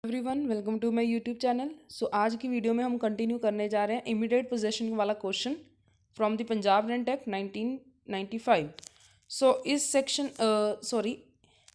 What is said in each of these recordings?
Everyone welcome to my YouTube channel. So आज की video में हम कंटिन्यू करने जा रहे हैं इमीडिएट पोजेशन वाला question from the Punjab land act 1995। सो इस सेक्शन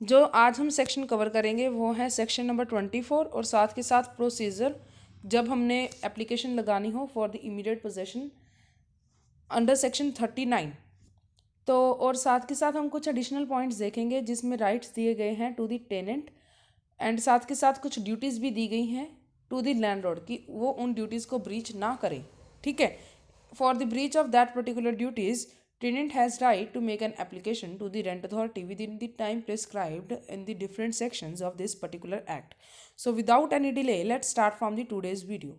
जो आज हम सेक्शन कवर करेंगे वो है सेक्शन नंबर 24 और साथ के साथ प्रोसीजर जब हमने एप्लीकेशन लगानी हो for the immediate possession under section 39। तो और साथ के साथ हम कुछ एडिशनल पॉइंट्स देखेंगे जिसमें राइट्स दिए गए हैं टू द टेनेंट एंड साथ के साथ कुछ ड्यूटीज़ भी दी गई हैं टू द लैंडलॉर्ड कि वो उन ड्यूटीज़ को ब्रीच ना करें। ठीक है, for the breach of that particular duties tenant has right to make an application to the rent authority within the time prescribed in the different sections of this particular act. So without any delay, let's start from the today's video.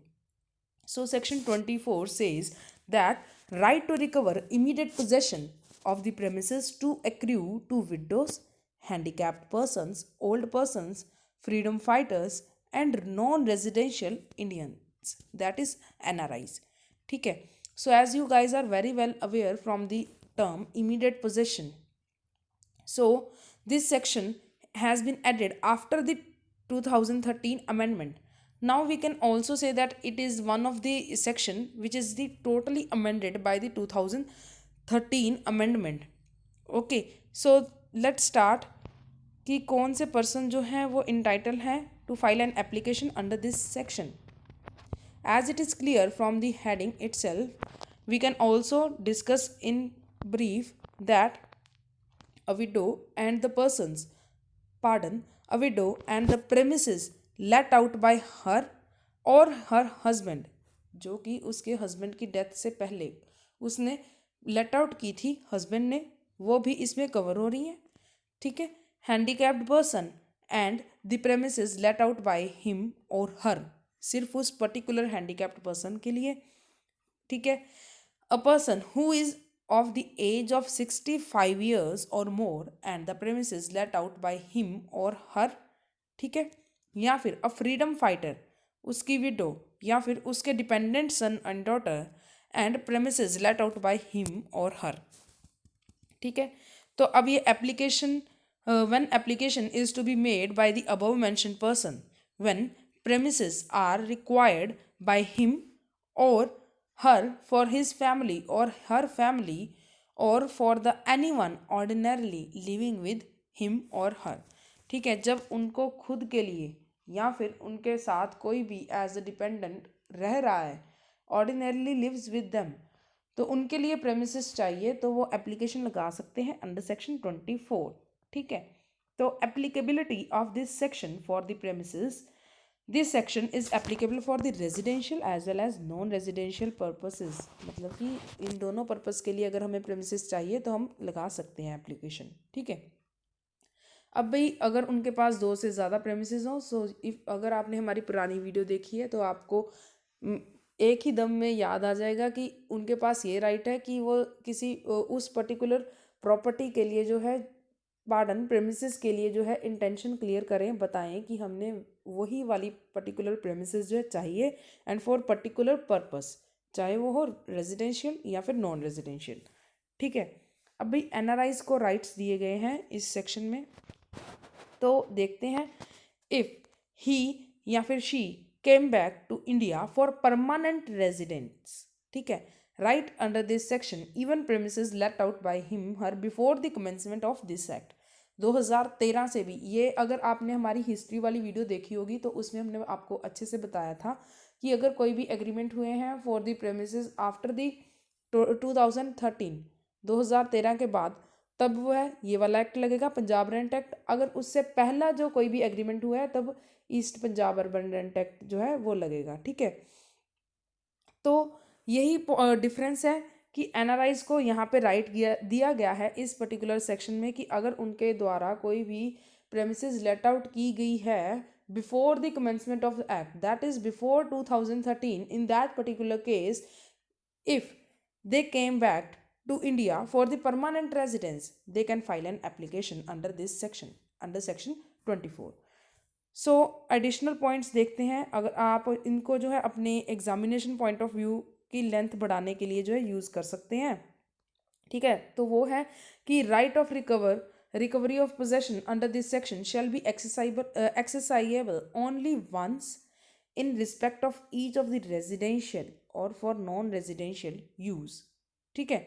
So section 24 says that right to recover immediate possession of the premises to accrue to widows, handicapped persons, old persons, freedom fighters and non-residential Indians, that is NRIs. ठीक है, so as you guys are very well aware from the term immediate possession, so this section has been added after the 2013 amendment. Now we can also say that it is one of the section which is the totally amended by the 2013 amendment. Okay, so let's start कि कौन से person जो हैं वो entitle हैं to file an application under this section. As it is clear from the heading itself, we can also discuss in brief that a widow and the persons, a widow and the premises let out by her or her husband, जो कि उसके husband की death से पहले उसने let out की थी husband ने, वो भी इसमें कवर हो रही है. ठीक है, handicapped person and the premises let out by him और हर, सिर्फ उस पर्टिकुलर हैंडीकैप्ड पर्सन के लिए. ठीक है, a person who is of the age of 65 years or more and the premises let out by him or her. ठीक है, या फिर अ फ्रीडम फाइटर, उसकी विडो या फिर उसके dependent son and daughter and premises let out by him और her. ठीक है, तो अब ये application when application is to be made by the above mentioned person, when premises are required by him or her for his family or her family or for the anyone ordinarily living with him or her. ठीक है, जब उनको खुद के लिए या फिर उनके साथ कोई भी एज अ डिपेंडेंट रह रहा है, ऑर्डिनरली लिव्स विद देम, तो उनके लिए प्रेमिसेस चाहिए तो वो एप्लीकेशन लगा सकते हैं अंडर सेक्शन 24. ठीक है, तो applicability of this section for the premises, this section is applicable for the residential as well as non residential purposes. मतलब कि इन दोनों पर्पस के लिए अगर हमें प्रेमिसेस चाहिए तो हम लगा सकते हैं एप्लीकेशन. ठीक है, अब भाई अगर उनके पास दो से ज़्यादा प्रेमिसेस हों, सो इफ अगर आपने हमारी पुरानी वीडियो देखी है तो आपको एक ही दम में याद आ जाएगा कि उनके पास ये राइट है कि वो किसी उस पर्टिकुलर प्रॉपर्टी के लिए जो है प्रेमिसेस के लिए जो है इंटेंशन क्लियर करें, बताएं कि हमने वही वाली पर्टिकुलर प्रेमिसेस जो है चाहिए एंड फॉर पर्टिकुलर पर्पस, चाहे वो हो रेजिडेंशियल या फिर नॉन रेजिडेंशियल. ठीक है, अब भाई एनआरआईज को राइट्स दिए गए हैं इस सेक्शन में, तो देखते हैं. इफ ही या फिर she came back to India for permanent residence, ठीक है, right under this section even premises let out by him her before the commencement of this act. 2013 से भी, ये अगर आपने हमारी हिस्ट्री वाली वीडियो देखी होगी तो उसमें हमने आपको अच्छे से बताया था कि अगर कोई भी एग्रीमेंट हुए हैं for the premises after the 2013 के बाद, तब वो है ये वाला एक्ट लगेगा पंजाब रेंट एक्ट. अगर उससे पहला जो कोई भी एग्रीमेंट हुआ है तब east Punjab urban rent act जो है वो लगेगा. ठीक है, तो यही डिफरेंस है कि एनआरआईज को यहाँ पे राइट दिया गया है इस पर्टिकुलर सेक्शन में कि अगर उनके द्वारा कोई भी प्रेमिसेस लेट आउट की गई है before the commencement of the act, that is before 2013, in that particular case if they came back to India for the permanent residence, they can file an application under this section, under section 24. So additional points देखते हैं. अगर आप इनको जो है अपने examination point of view की length बढ़ाने के लिए जो है यूज़ कर सकते हैं. ठीक है, तो वो है कि right of Recovery of possession under this section shall be accessible only once in respect of each of the residential or for non-residential use. ठीक है,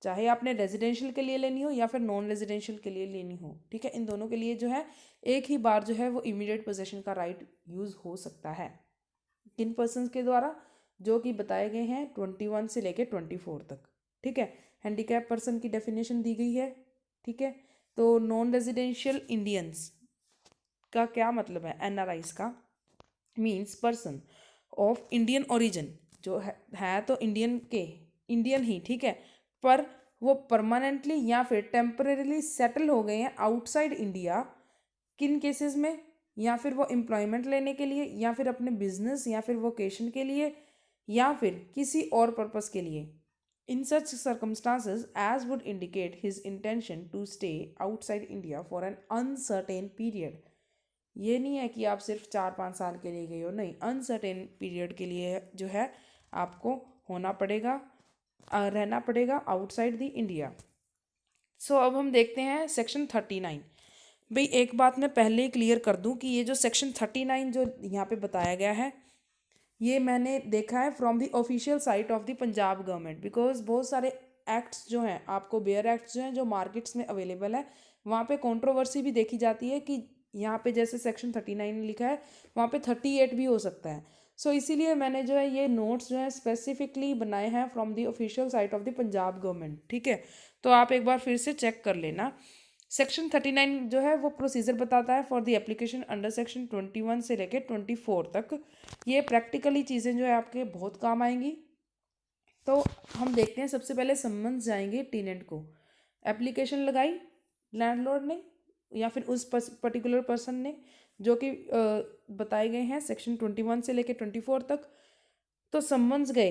चाहे आपने रेजिडेंशियल के लिए लेनी हो या फिर नॉन रेजिडेंशियल के लिए लेनी हो, ठीक है, इन दोनों के लिए जो है एक ही बार जो है वो इमीडिएट पोजेशन का राइट यूज़ हो सकता है। किन पर्सनस के द्वारा? जो कि बताए गए हैं 21 से लेके 24 तक। ठीक है, हैंडीकैप पर्सन की डेफिनेशन दी गई है। ठीक है, तो नॉन रेजिडेंशियल इंडियंस का क्या मतलब है? एनआरआईज का means person of Indian origin, जो है तो इंडियन ही, ठीक है, पर वो परमानेंटली या फिर टेम्परेरीली सेटल हो गए हैं आउटसाइड इंडिया। किन केसेस में? या फिर वो एम्प्लॉयमेंट लेने के लिए, या फिर अपने बिजनेस या फिर वोकेशन के लिए, या फिर किसी और पर्पस के लिए। In such circumstances as would indicate his intention to stay outside India for an uncertain period. ये नहीं है कि आप सिर्फ 4-5 साल के लिए गए हो, नहीं, अनसर्टेन पीरियड के लिए जो है आपको होना पड़ेगा, रहना पड़ेगा आउटसाइड द इंडिया। सो अब हम देखते हैं सेक्शन 39। भाई एक बात मैं पहले ही क्लियर कर दूं कि ये जो सेक्शन 39 जो यहाँ पे बताया गया है, ये मैंने देखा है from the official site of the Punjab government, because बहुत सारे एक्ट्स जो हैं, आपको बेयर एक्ट्स जो हैं जो मार्केट्स में अवेलेबल है, वहाँ पे कंट्रोवर्सी भी देखी जाती है कि यहाँ पे जैसे सेक्शन 39 लिखा है वहाँ पे 38 भी हो सकता है। सो इसीलिए मैंने जो है ये नोट्स जो है स्पेसिफिकली बनाए हैं from the official site of the Punjab government. ठीक है, तो आप एक बार फिर से चेक कर लेना। सेक्शन 39 जो है वो प्रोसीजर बताता है for the application under section 21 से लेके 24 तक। ये प्रैक्टिकली चीज़ें जो है आपके बहुत काम आएंगी। तो हम देखते हैं, सबसे पहले सम्मन्स जाएंगे टेनेंट को। एप्लीकेशन लगाई लैंडलॉर्ड ने या फिर उस पर्टिकुलर पर्सन ने, जो कि बताए गए हैं सेक्शन 21 से लेके 24 तक। तो सम्मन्स गए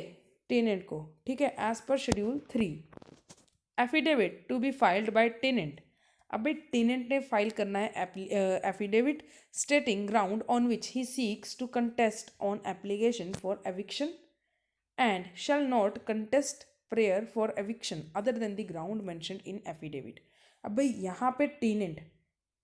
टेनेंट को, ठीक है, as per schedule 3। Affidavit to be filed by tenant. अब भाई टेनेंट ने फाइल करना है affidavit stating ground on which he seeks to contest on application for eviction and shall not contest prayer for eviction other than the ground mentioned in affidavit. अब भाई यहाँ पे tenant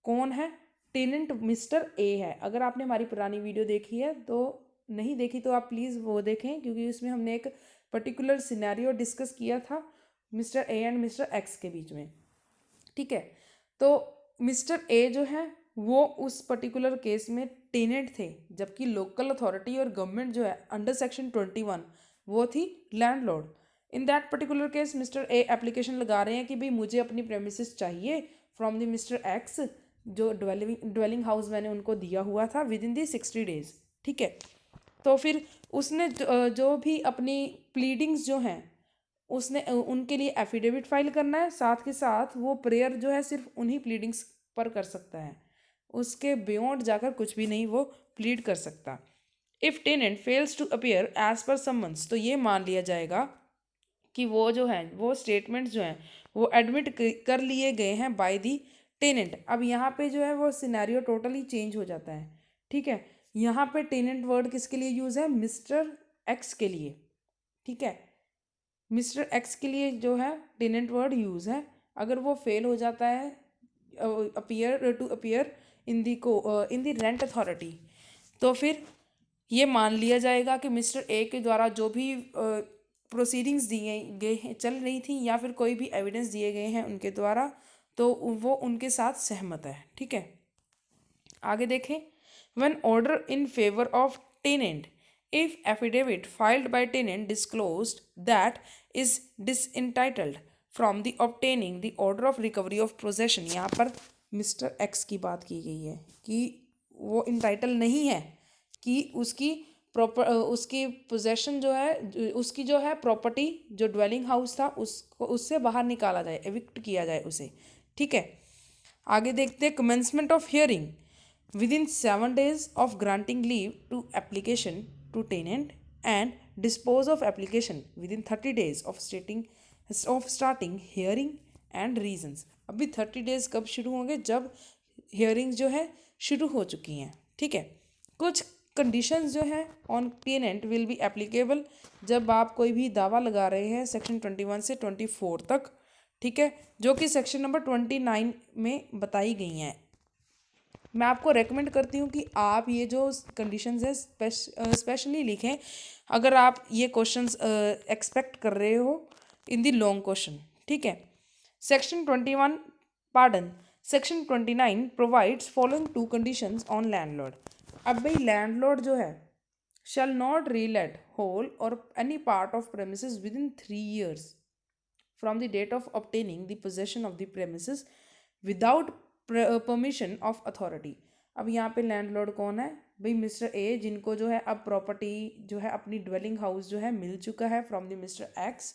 कौन है? टेनेंट मिस्टर ए है। अगर आपने हमारी पुरानी वीडियो देखी है, तो नहीं देखी तो आप प्लीज़ वो देखें, क्योंकि उसमें हमने एक पर्टिकुलर सिनेरियो डिस्कस किया था mister A and mister x के बीच में। ठीक है, तो मिस्टर ए जो है वो उस पर्टिकुलर केस में टेनेंट थे, जबकि लोकल अथॉरिटी और गवर्नमेंट जो है अंडर सेक्शन 21 वो थी landlord. In that particular case mister A application लगा रहे हैं कि भाई मुझे अपनी प्रेमिसेस चाहिए फ्रॉम द मिस्टर एक्स, जो ड्वेलिंग हाउस मैंने उनको दिया हुआ था विद इन दी 60 डेज। ठीक है, तो फिर उसने जो भी अपनी प्लीडिंग्स जो हैं उसने उनके लिए एफिडेविट फाइल करना है, साथ के साथ वो प्रेयर जो है सिर्फ उन्हीं प्लीडिंग्स पर कर सकता है, उसके बियॉन्ड जाकर कुछ भी नहीं वो प्लीड कर सकता। If tenant fails to appear as per summons, तो ये मान लिया जाएगा कि वो जो है वो स्टेटमेंट्स जो हैं वो एडमिट कर लिए गए हैं बाय दी टेनेंट। अब यहाँ पे जो है वो सिनेरियो टोटली चेंज हो जाता है। ठीक है, यहाँ पे टेनेंट वर्ड किसके लिए यूज़ है? मिस्टर एक्स के लिए। ठीक है, मिस्टर एक्स के लिए जो है टेनेंट वर्ड यूज़ है। अगर वो फेल हो जाता है appear to appear in the rent authority, तो फिर ये मान लिया जाएगा कि मिस्टर ए के द्वारा जो भी प्रोसीडिंग्स दिए गए हैं चल रही थी या फिर कोई भी एविडेंस दिए गए हैं उनके द्वारा, तो वो उनके साथ सहमत है। ठीक है, आगे देखें। When order in favour of tenant, if affidavit filed by tenant disclosed that is disentitled from the obtaining the order of recovery of possession. यहाँ पर मिस्टर एक्स की बात की गई है कि वो इंटाइटल नहीं है कि उसकी उसकी पोजेशन जो है, उसकी जो है प्रॉपर्टी, जो ड्वेलिंग हाउस था उसको उससे बाहर निकाला जाए, एविक्ट किया जाए उसे। ठीक है, आगे देखते हैं। Commencement of hearing within 7 days of granting leave to application to tenant and dispose of application within 30 days of starting hearing and reasons. अभी 30 days कब शुरू होंगे? जब हियरिंग्स जो है शुरू हो चुकी हैं। ठीक है, कुछ कंडीशंस जो है on tenant will be applicable जब आप कोई भी दावा लगा रहे हैं सेक्शन 21 से 24 तक। ठीक है, जो कि सेक्शन नंबर 29 में बताई गई हैं। मैं आपको रेकमेंड करती हूँ कि आप ये जो कंडीशंस है स्पेशली लिखें अगर आप ये क्वेश्चंस एक्सपेक्ट कर रहे हो इन दी लॉन्ग क्वेश्चन। ठीक है, section 21 pardon section 29 provides following to conditions on landlord. अब भाई लैंडलॉर्ड जो है shall not relet whole or any part of premises within 3 years from the date of obtaining the possession of the premises without permission of authority। अब यहाँ पे landlord कौन है भाई? मिस्टर ए, जिनको जो है अब प्रॉपर्टी जो है अपनी ड्वेलिंग हाउस जो है मिल चुका है फ्रॉम द मिस्टर एक्स,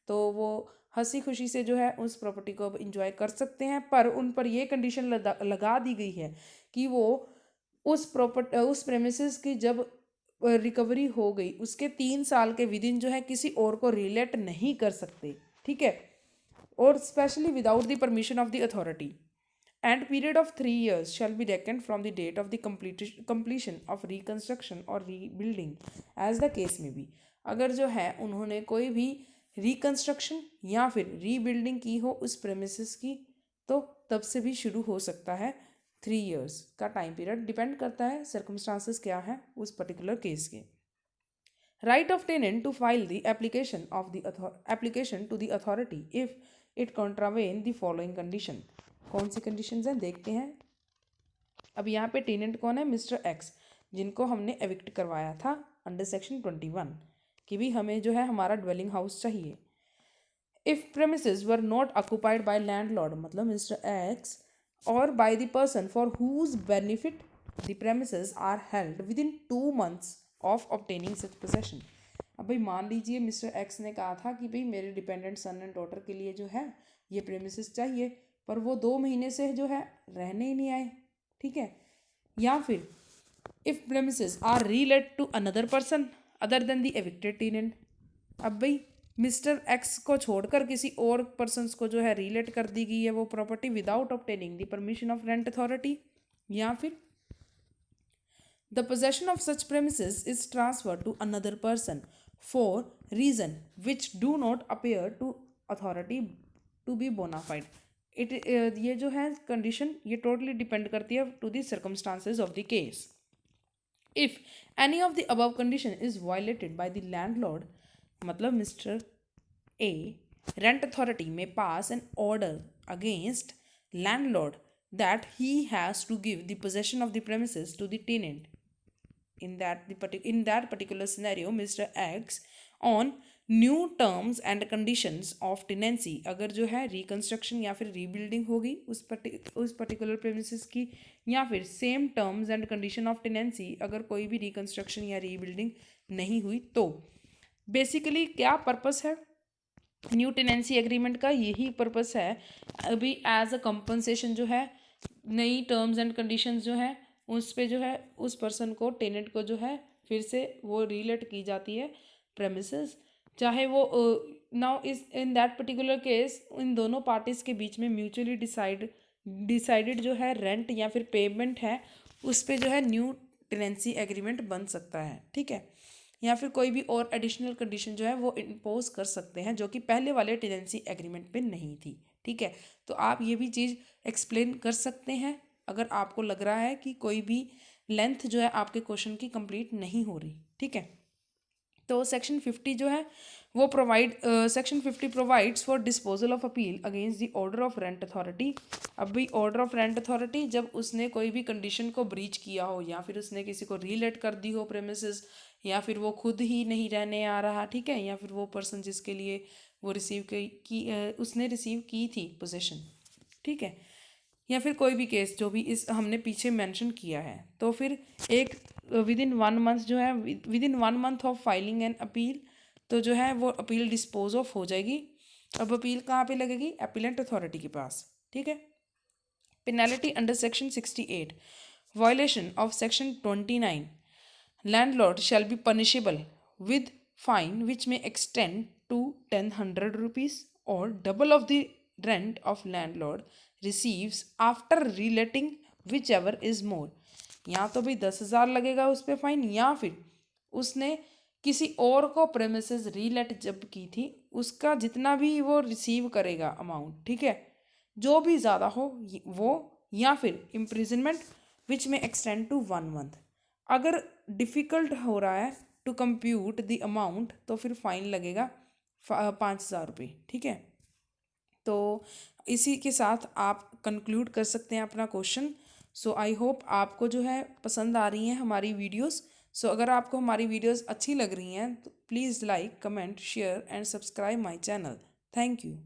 तो वो हंसी खुशी से जो है उस प्रॉपर्टी को अब इंजॉय कर सकते हैं, पर उन पर ये कंडीशन लगा दी गई है कि वो उस प्रेमिसेस की जब रिकवरी हो गई उसके 3 साल के विद इन जो है किसी और को रिलेट नहीं कर सकते। ठीक है, और specially without the permission of the authority and period of 3 years shall be reckoned from the date of the completion of reconstruction or rebuilding as the case may be। अगर जो है उन्होंने कोई भी रिकंस्ट्रक्शन या फिर रीबिल्डिंग की हो उस प्रेमिसेस की, तो तब से भी शुरू हो सकता है। 3 years का टाइम पीरियड डिपेंड करता है सर्कमस्टांसेस क्या है उस पर्टिकुलर केस के। Right of tenant to file the application of the application to the authority if it contravene the following condition. कौन सी कंडीशंस हैं देखते हैं। अब यहाँ पे टेनेंट कौन है? मिस्टर एक्स, जिनको हमने एविक्ट करवाया था अंडर सेक्शन 21 कि भी हमें जो है हमारा ड्वेलिंग हाउस चाहिए। If premises were not occupied by landlord, मतलब मिस्टर एक्स, और by the person for whom benefit the premises are held within 2 months of obtaining such possession. अब भाई मान लीजिए मिस्टर एक्स ने कहा था कि भाई मेरे डिपेंडेंट सन एंड डॉटर के लिए जो है ये प्रेमिसेस चाहिए, पर वो 2 महीने से जो है रहने ही नहीं आए। ठीक है, या फिर if premises are relet to another person other than the evicted tenant. अब भाई मिस्टर एक्स को छोड़कर किसी और पर्सनस को जो है रिलेट कर दी गई है वो property without obtaining the permission of rent authority, या फिर the possession of such premises is transfer to another person for reason which do not appear to authority to be bona fide. ये जो है कंडीशन ये टोटली डिपेंड करती है to the circumstances of the case. If any of the above condition is violated by the landlord, मतलब mister A, rent authority में pass an order against landlord that he has to give the possession of the premises to the tenant। In that particular scenario, Mr. X on new terms and conditions of tenancy, अगर जो है reconstruction या फिर rebuilding होगी उस particular premises की, या फिर same terms and condition of tenancy अगर कोई भी रिकंस्ट्रक्शन या रीबिल्डिंग नहीं हुई, तो बेसिकली क्या पर्पस है न्यू टेनेंसी एग्रीमेंट का? यही पर्पस है अभी एज अ कंपनसेशन जो है नई टर्म्स एंड कंडीशंस जो है उस पे जो है उस पर्सन को टेनेंट को जो है फिर से वो रिलेट की जाती है प्रेमिसेस, चाहे वो नाउ इस in that particular case in दोनों पार्टीज़ के बीच में म्यूचुअली डिसाइडेड जो है रेंट या फिर पेमेंट है उस पे जो है न्यू टेनेंसी एग्रीमेंट बन सकता है। ठीक है, या फिर कोई भी और एडिशनल कंडीशन जो है वो इम्पोज कर सकते हैं जो कि पहले वाले टेनेंसी एग्रीमेंट पे नहीं थी। ठीक है, तो आप ये भी चीज़ एक्सप्लेन कर सकते हैं अगर आपको लग रहा है कि कोई भी लेंथ जो है आपके क्वेश्चन की कंप्लीट नहीं हो रही। ठीक है, तो सेक्शन 50 जो है वो section 50 provides for disposal of appeal against the order of rent authority. अब भी ऑर्डर ऑफ रेंट अथॉरिटी जब उसने कोई भी कंडीशन को ब्रीच किया हो या फिर उसने किसी को रीलेट कर दी हो प्रेमिसेस, या फिर वो खुद ही नहीं रहने आ रहा, ठीक है, या फिर वो पर्सन जिसके लिए वो उसने रिसीव की थी पोजीशन, ठीक है, या फिर कोई भी केस जो भी इस हमने पीछे मेंशन किया है, तो फिर एक विद इन 1 month जो है with in 1 month of filing an appeal, तो जो है वो अपील डिस्पोज ऑफ हो जाएगी। अब अपील कहाँ पे लगेगी? अपीलेंट अथॉरिटी के पास। ठीक है, penalty under section 68 violation of section 29 landlord shall be punishable with fine which में एक्सटेंड टू 1000 rupees और double of the rent of landlord receives after relating which ever is more. या तो भाई 10,000 लगेगा उस पर फाइन, या फिर उसने किसी और को प्रेमिसेस रीलेट जब की थी उसका जितना भी वो रिसीव करेगा अमाउंट, ठीक है, जो भी ज़्यादा हो वो, या फिर इम्प्रिजनमेंट विच में एक्सटेंड टू 1 मंथ। अगर डिफ़िकल्ट हो रहा है टू कंप्यूट द अमाउंट तो फिर फाइन लगेगा 5,000 रुपये, ठीक है। तो इसी के साथ आप कंक्लूड कर सकते हैं अपना क्वेश्चन। सो आई होप आपको जो है पसंद आ रही हैं हमारी वीडियोस। सो अगर आपको हमारी वीडियोस अच्छी लग रही हैं तो please like, comment, share and subscribe my channel. Thank you.